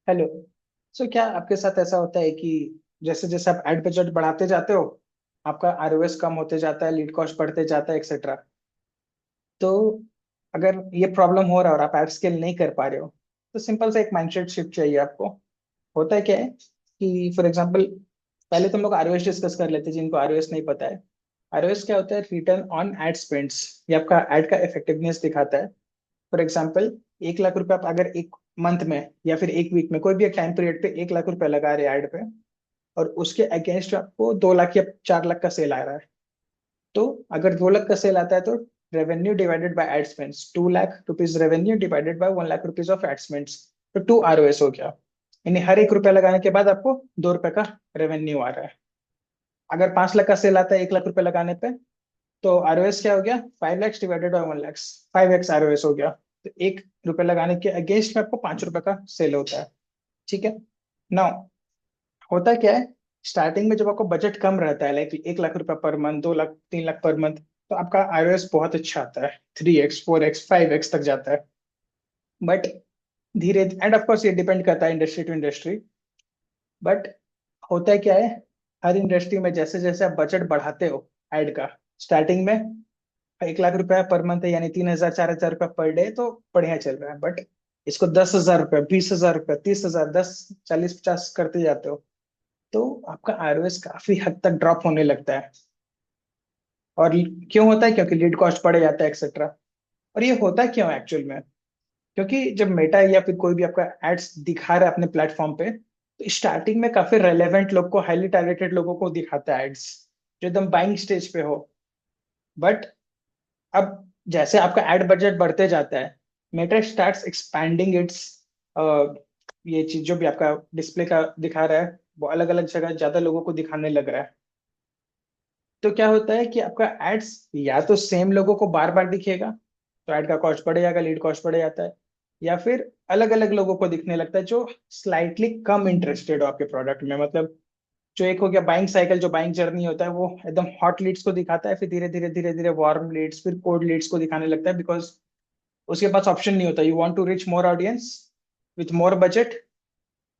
Hello. सो क्या आपके साथ ऐसा होता है कि जैसे जैसे आप एड बजट बढ़ाते जाते हो, आपका आरओएस कम होते जाता है, लीड कॉस्ट बढ़ते जाता है, एक्सेट्रा। तो अगर ये प्रॉब्लम हो रहा है और आप एड स्केल नहीं कर पा रहे हो, तो सिंपल सा एक माइंडसेट शिफ्ट चाहिए आपको। होता है क्या है कि फॉर एग्जांपल, पहले तो हम लोग आरओएस डिस्कस कर लेते हैं जिनको आरओएस नहीं पता है। आरओएस क्या होता है? Return on add spends. ये आपका एड का इफेक्टिवनेस दिखाता है। फॉर एग्जाम्पल, 1 लाख रुपए आप अगर एक मंथ में या फिर एक वीक में कोई भी एक टाइम पीरियड पे 1 लाख रुपए लगा रहे हैं एड पे, और उसके अगेंस्ट आपको 2 लाख या 4 लाख का सेल आ रहा है, तो अगर 2 लाख का सेल आता है तो revenue divided by add spends, 2 lakh rupees revenue divided by 1 lakh rupees of add spends, तो 2 आरओएस हो गया। यानी हर 1 रुपया लगाने के बाद आपको 2 रुपए का रेवेन्यू आ रहा है। अगर 5 लाख का सेल आता है 1 लाख रुपए लगाने पे, तो आरओएस क्या हो गया? 5 lakhs divided by 1 lakhs, 5x ROS हो गया। तो 1 रुपए लगाने के अगेंस्ट में आपको 5 रुपए का सेल होता है। ठीक है। नाउ होता क्या है, स्टार्टिंग में जब आपको बजट कम रहता है, लाइक 1 लाख रुपए per month, 2 lakh, 3 lakh per month, तो आपका आरओएस बहुत अच्छा आता है, 3x 4x 5x तक जाता है। बट धीरे एंड ऑफ कोर्स ये डिपेंड करता है इंडस्ट्री टू इंडस्ट्री। बट होता है क्या है, हर इंडस्ट्री में जैसे जैसे आप बजट बढ़ाते हो एड का, स्टार्टिंग में 1 लाख रुपया पर मंथ है, यानी 3,000 4,000 रुपया पर डे, तो बढ़िया चल रहा है। बट इसको 10,000 रुपया, 20,000 रुपया, 30,000, 10 40 50 करते जाते हो, तो आपका आरओएस काफी हद तक ड्रॉप होने लगता है। और क्यों होता है? क्योंकि लीड कॉस्ट बढ़ जाता है, एक्सेट्रा। और ये होता क्यों है एक्चुअल में? क्योंकि जब मेटा या फिर कोई भी आपका एड्स दिखा रहा है अपने प्लेटफॉर्म पे, तो स्टार्टिंग में काफी रेलेवेंट लोग को, हाईली टारगेटेड लोगों को दिखाता है एड्स, जो एकदम बाइंग स्टेज पे हो। बट अब जैसे आपका एड बजट बढ़ते जाता है, मेटा स्टार्ट्स एक्सपैंडिंग इट्स, ये चीज जो भी आपका डिस्प्ले का दिखा रहा है, वो अलग अलग जगह ज्यादा लोगों को दिखाने लग रहा है। तो क्या होता है कि आपका एड्स या तो सेम लोगों को बार बार दिखेगा, तो ऐड का कॉस्ट बढ़ जाएगा, लीड कॉस्ट बढ़ जाता है। या फिर अलग अलग लोगों को दिखने लगता है जो स्लाइटली कम इंटरेस्टेड हो आपके प्रोडक्ट में। मतलब जो एक हो गया बाइंग साइकिल, जो बाइंग जर्नी होता है, वो एकदम हॉट लीड्स को दिखाता है, फिर धीरे धीरे धीरे धीरे वार्म लीड्स, फिर कोल्ड लीड्स को दिखाने लगता है, बिकॉज उसके पास ऑप्शन नहीं होता। You want to reach more audience with more budget.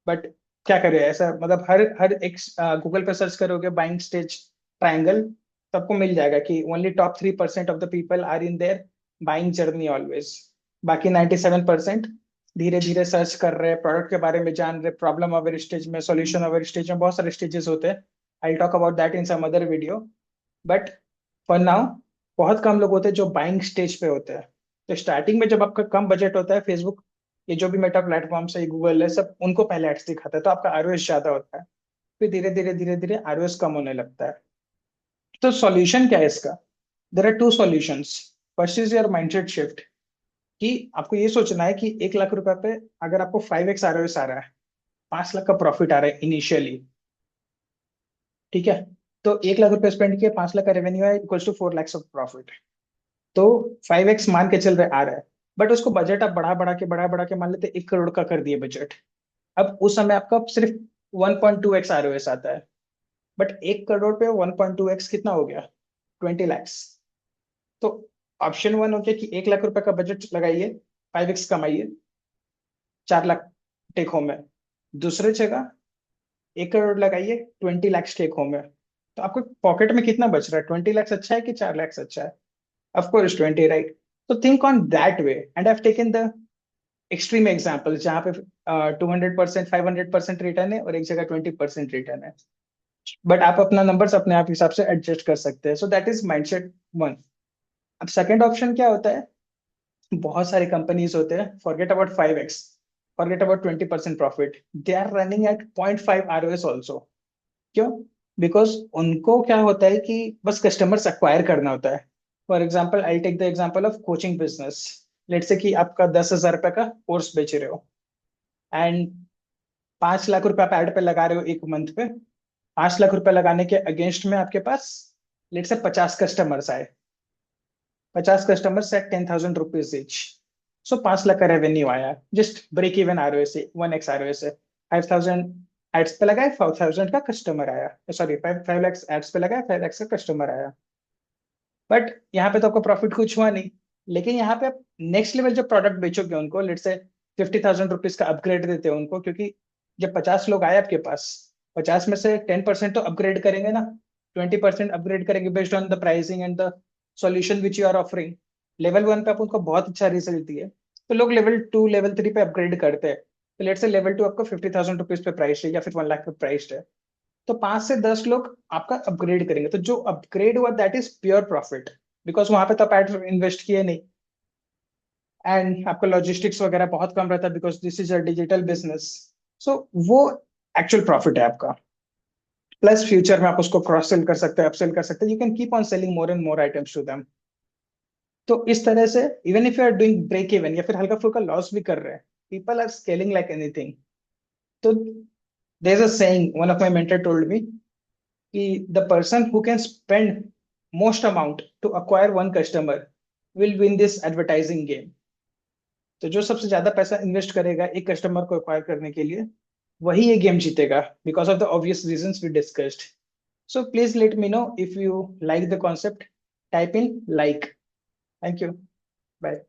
But क्या करे ऐसा, मतलब हर हर एक गूगल पे सर्च करोगे बाइंग स्टेज ट्रायंगल, तो आपको मिल जाएगा कि only top 3% of the people are in their buying journey always. बाकी 97% धीरे धीरे सर्च कर रहे हैं, प्रोडक्ट के बारे में जान रहे, प्रॉब्लम अवेयर स्टेज में, सॉल्यूशन अवेयर स्टेज में, बहुत सारे स्टेजेस होते हैं। I talk about that in some other video. But for now बहुत कम लोग होते हैं जो बाइंग स्टेज पे होते हैं। तो स्टार्टिंग में जब आपका कम बजट होता है, फेसबुक, ये जो भी मेटा प्लेटफॉर्म है, गूगल है, सब उनको पहले एड्स दिखाता है, तो आपका आरओएस ज्यादा होता है। फिर धीरे धीरे धीरे धीरे आरओएस कम होने लगता है। तो सॉल्यूशन क्या है इसका? There are two solutions. First is your mindset shift, कि आपको ये सोचना है कि 1 लाख रुपए पे अगर आपको 5x आरओएस आ रहा है, 5 लाख का प्रॉफिट आ रहा है इनिशियली, ठीक है, तो 1 लाख रुपए स्पेंड किए, 5 लाख का रेवेन्यू है, equals to 4 lakhs of profit. तो 5x मान के चल रहे आ रहा है। बट उसको बजट आप बढ़ा बढ़ा के मान लेते 1 करोड़ का कर दिए बजट। अब उस समय आपका सिर्फ 1.2x आरओएस आता है। बट 1 करोड़ पे 1.2x कितना हो गया? 20 लैक्स। तो ऑप्शन वन हो गया कि 1 लाख रुपए का बजट लगाइए, 5x कमाइए, 4 लाख टेक होम है। दूसरे जगह 1 करोड़ लगाइए, 20 लैक्स टेक होम है। तो आपको पॉकेट में कितना बच रहा है? 20 लैक्स अच्छा है कि 4 लैक्स अच्छा है? Of course 20, right? तो think on that way, and I have taken the extreme example जहाँ पे 200%, 500% रिटर्न है, और एक जगह 20% रिटर्न है। बट आप अपना नंबर्स अपने आप हिसाब से एडजस्ट कर सकते हैं। So that is mindset one. अब सेकंड ऑप्शन क्या होता है? बहुत सारे कंपनीज होते हैं, forget about 5x, forget about 20% profit, they are running at 0.5 ROS also. क्यों? बिकॉज उनको क्या होता है कि बस कस्टमर्स एक्वायर करना होता है। For example, I take the example of coaching business. Let's say कि आपका 10,000 रुपए का कोर्स बेच रहे हो, एंड 5 लाख रुपए आप एड पे लगा रहे हो एक मंथ पे। 5 लाख रुपए लगाने के अगेंस्ट में आपके पास लेट से 50 कस्टमर्स आए, 50 कस्टमर सेट 10,000 रुपीज इच। सो 5 लाख का रेवेन्यू आया, जस्ट ब्रेक इवन आरओए से, 1x आरओए से। 5,000 एड्स पे लगाए, 5,000 का कस्टमर आया, सॉरी 5 लैक्स एड्स पे लगाए, 5 लैक्स का कस्टमर आया। बट यहाँ पे तो आपको प्रॉफिट कुछ हुआ नहीं। लेकिन यहाँ पे आप नेक्स्ट लेवल जब प्रोडक्ट बेचोगे उनको, लेट से ₹50,000 का अपग्रेड देते हो उनको, क्योंकि जब 50 लोग आए आपके पास, 50 में से 10% तो अपग्रेड करेंगे ना, 20% अपग्रेड करेंगे based on the pricing and the solution which you are offering. Level 1 पे आप उनको बहुत अच्छा रिजल्ट दिए, तो लोग लेवल 2 लेवल 3 पे अपग्रेड करते हैं। तो लेट से लेवल 2 आपको ₹50,000 पे प्राइस है या फिर 1 लाख पे प्राइस है, तो 5 से 10 लोग आपका अपग्रेड करेंगे। तो जो अपग्रेड हुआ that is pure profit, because वहां पे तो आप एड इन्वेस्ट किए नहीं, एंड आपका लॉजिस्टिक्स वगैरह बहुत कम रहता है because this is a digital business. So वो एक्चुअल प्रॉफिट है आपका। प्लस फ्यूचर में आप उसको क्रॉस सेल कर सकते हैं, अपसेल कर सकते हैं, you can keep on selling more and more items to them. तो इस तरह से even if you are doing break even या फिर हल्का फुल्का लॉस भी कर रहे हैं, people are scaling like anything. तो there is a saying, one of my mentor told me कि the person who can spend most amount to acquire one customer will win this advertising game. तो जो सबसे ज्यादा पैसा invest करेगा एक customer को एक्वायर करने के लिए, वही ये गेम जीतेगा, because of the obvious reasons we discussed. So please let me know if you like the concept, type in like. Thank you, bye.